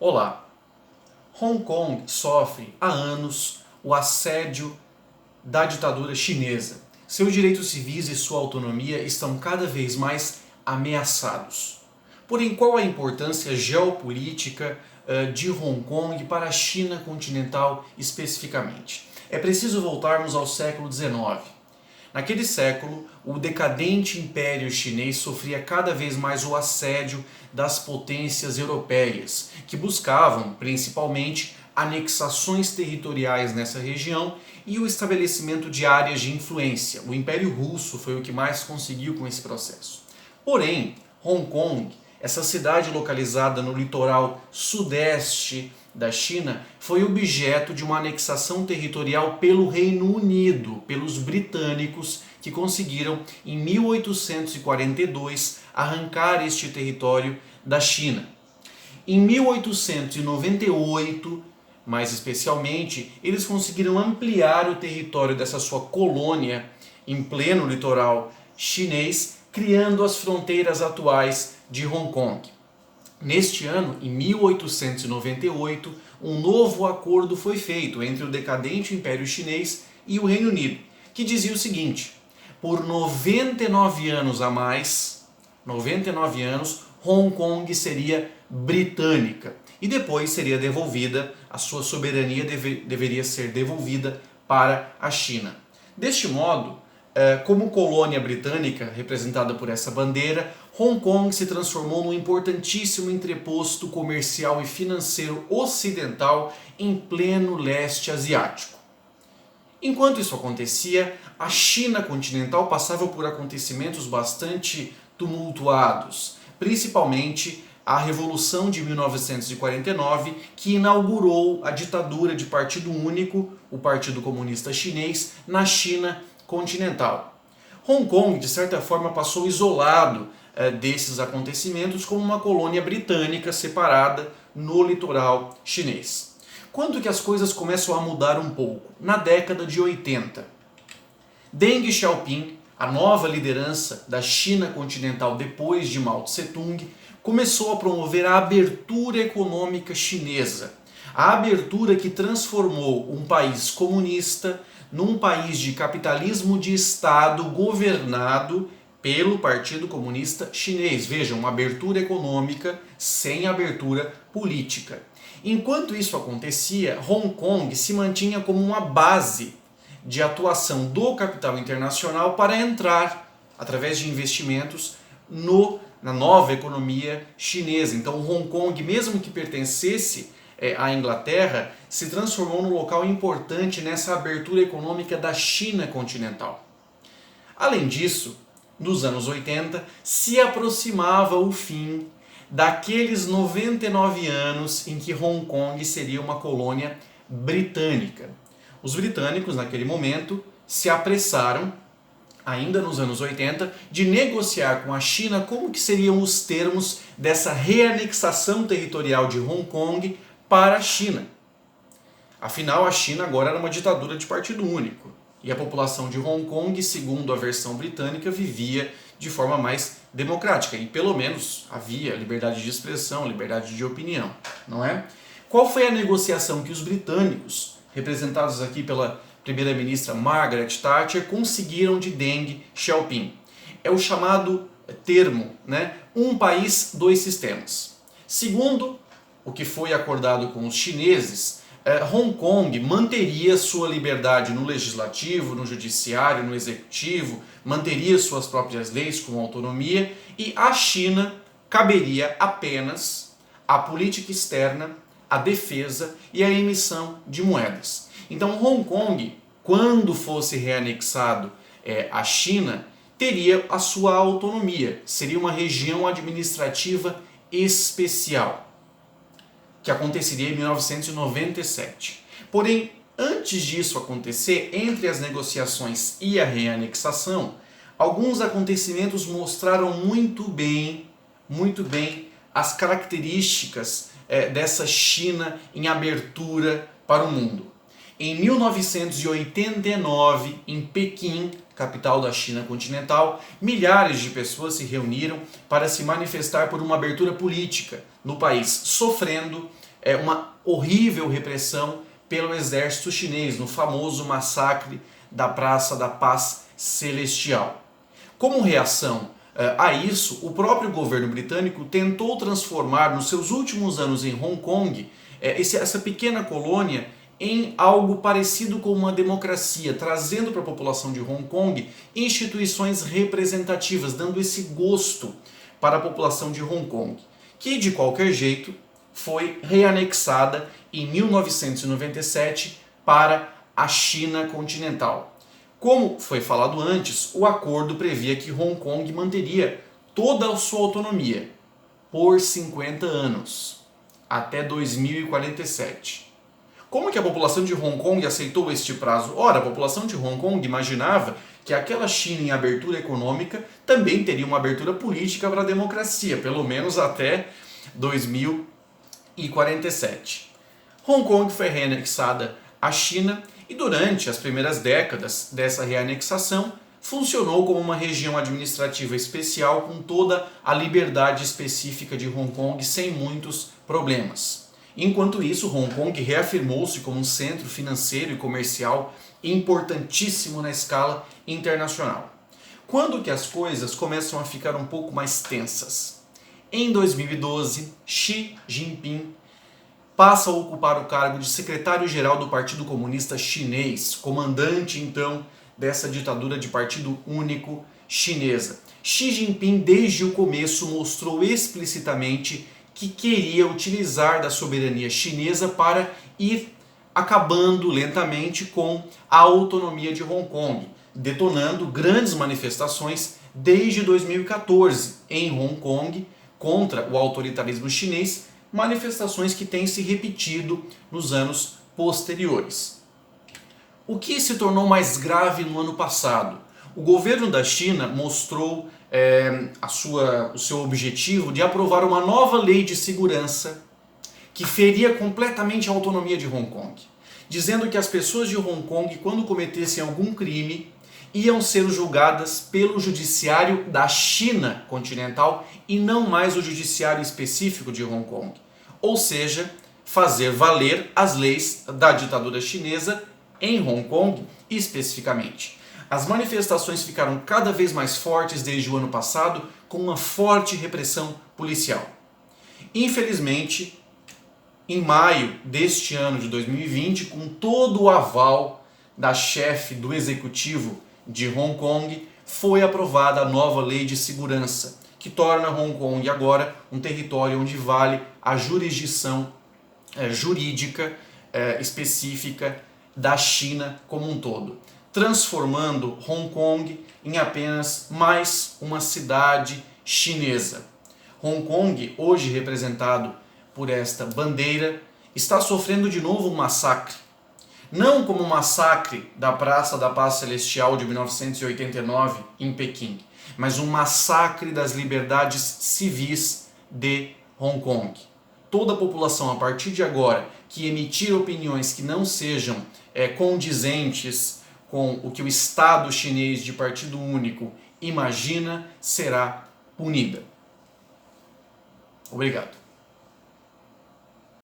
Olá! Hong Kong sofre há anos o assédio da ditadura chinesa. Seus direitos civis e sua autonomia estão cada vez mais ameaçados. Porém, qual a importância geopolítica de Hong Kong para a China continental especificamente? É preciso voltarmos ao século XIX. Naquele século, o decadente Império Chinês sofria cada vez mais o assédio das potências europeias, que buscavam, principalmente, anexações territoriais nessa região e o estabelecimento de áreas de influência. O Império Russo foi o que mais conseguiu com esse processo. Porém, Hong Kong, essa cidade localizada no litoral sudeste da China, foi objeto de uma anexação territorial pelo Reino Unido, pelos britânicos, que conseguiram, em 1842, arrancar este território da China. Em 1898, mais especialmente, eles conseguiram ampliar o território dessa sua colônia em pleno litoral chinês, criando as fronteiras atuais de Hong Kong. Neste ano, em 1898, um novo acordo foi feito entre o decadente Império Chinês e o Reino Unido, que dizia o seguinte: por 99 anos a mais, 99 anos, Hong Kong seria britânica e depois seria devolvida, a sua soberania deveria ser devolvida para a China. Deste modo, como colônia britânica representada por essa bandeira, Hong Kong se transformou num importantíssimo entreposto comercial e financeiro ocidental em pleno leste asiático. Enquanto isso acontecia, a China continental passava por acontecimentos bastante tumultuados, principalmente a Revolução de 1949, que inaugurou a ditadura de partido único, o Partido Comunista Chinês, na China continental. Hong Kong, de certa forma, passou isolado desses acontecimentos como uma colônia britânica separada no litoral chinês. Quando que as coisas começam a mudar um pouco? Na década de 80. Deng Xiaoping, a nova liderança da China continental depois de Mao Tse-tung, começou a promover a abertura econômica chinesa. A abertura que transformou um país comunista num país de capitalismo de Estado governado pelo Partido Comunista Chinês. Vejam, uma abertura econômica sem abertura política. Enquanto isso acontecia, Hong Kong se mantinha como uma base de atuação do capital internacional para entrar, através de investimentos, na nova economia chinesa. Então Hong Kong, mesmo que pertencesse à Inglaterra, se transformou num local importante nessa abertura econômica da China continental. Além disso, nos anos 80, se aproximava o fim daqueles 99 anos em que Hong Kong seria uma colônia britânica. Os britânicos, naquele momento, se apressaram, ainda nos anos 80, de negociar com a China como que seriam os termos dessa reanexação territorial de Hong Kong para a China. Afinal, a China agora era uma ditadura de partido único. E a população de Hong Kong, segundo a versão britânica, vivia de forma mais democrática. E pelo menos havia liberdade de expressão, liberdade de opinião, não é? Qual foi a negociação que os britânicos, representados aqui pela primeira-ministra Margaret Thatcher, conseguiram de Deng Xiaoping? É o chamado termo, um país, dois sistemas. Segundo o que foi acordado com os chineses, Hong Kong manteria sua liberdade no legislativo, no judiciário, no executivo, manteria suas próprias leis com autonomia, e a China caberia apenas a política externa, a defesa e a emissão de moedas. Então Hong Kong, quando fosse reanexado à China, teria a sua autonomia, seria uma região administrativa especial, que aconteceria em 1997. Porém, antes disso acontecer, entre as negociações e a reanexação, alguns acontecimentos mostraram muito bem as características dessa China em abertura para o mundo. Em 1989, em Pequim, capital da China continental, milhares de pessoas se reuniram para se manifestar por uma abertura política no país, sofrendo uma horrível repressão pelo exército chinês, no famoso massacre da Praça da Paz Celestial. Como reação a isso, o próprio governo britânico tentou transformar nos seus últimos anos em Hong Kong essa pequena colônia em algo parecido com uma democracia, trazendo para a população de Hong Kong instituições representativas, dando esse gosto para a população de Hong Kong, que de qualquer jeito foi reanexada em 1997 para a China continental. Como foi falado antes, o acordo previa que Hong Kong manteria toda a sua autonomia por 50 anos, até 2047. Como que a população de Hong Kong aceitou este prazo? Ora, a população de Hong Kong imaginava que aquela China em abertura econômica também teria uma abertura política para a democracia, pelo menos até 2047. Hong Kong foi reanexada à China e durante as primeiras décadas dessa reanexação funcionou como uma região administrativa especial com toda a liberdade específica de Hong Kong sem muitos problemas. Enquanto isso, Hong Kong reafirmou-se como um centro financeiro e comercial importantíssimo na escala internacional. Quando que as coisas começam a ficar um pouco mais tensas? Em 2012, Xi Jinping passa a ocupar o cargo de secretário-geral do Partido Comunista Chinês, comandante então dessa ditadura de partido único chinesa. Xi Jinping desde o começo mostrou explicitamente que queria utilizar da soberania chinesa para ir acabando lentamente com a autonomia de Hong Kong, detonando grandes manifestações desde 2014 em Hong Kong contra o autoritarismo chinês, manifestações que têm se repetido nos anos posteriores. O que se tornou mais grave no ano passado? O governo da China mostrou o seu objetivo de aprovar uma nova lei de segurança que feria completamente a autonomia de Hong Kong, dizendo que as pessoas de Hong Kong, quando cometessem algum crime, iam ser julgadas pelo judiciário da China continental e não mais o judiciário específico de Hong Kong. Ou seja, fazer valer as leis da ditadura chinesa em Hong Kong especificamente. As manifestações ficaram cada vez mais fortes desde o ano passado, com uma forte repressão policial. Infelizmente, em maio deste ano de 2020, com todo o aval da chefe do executivo de Hong Kong, foi aprovada a nova lei de segurança, que torna Hong Kong agora um território onde vale a jurisdição jurídica específica da China como um todo, transformando Hong Kong em apenas mais uma cidade chinesa. Hong Kong, hoje representado por esta bandeira, está sofrendo de novo um massacre. Não como o massacre da Praça da Paz Celestial de 1989 em Pequim, mas um massacre das liberdades civis de Hong Kong. Toda a população, a partir de agora, que emitir opiniões que não sejam condizentes com o que o Estado chinês de partido único imagina, será punida. Obrigado.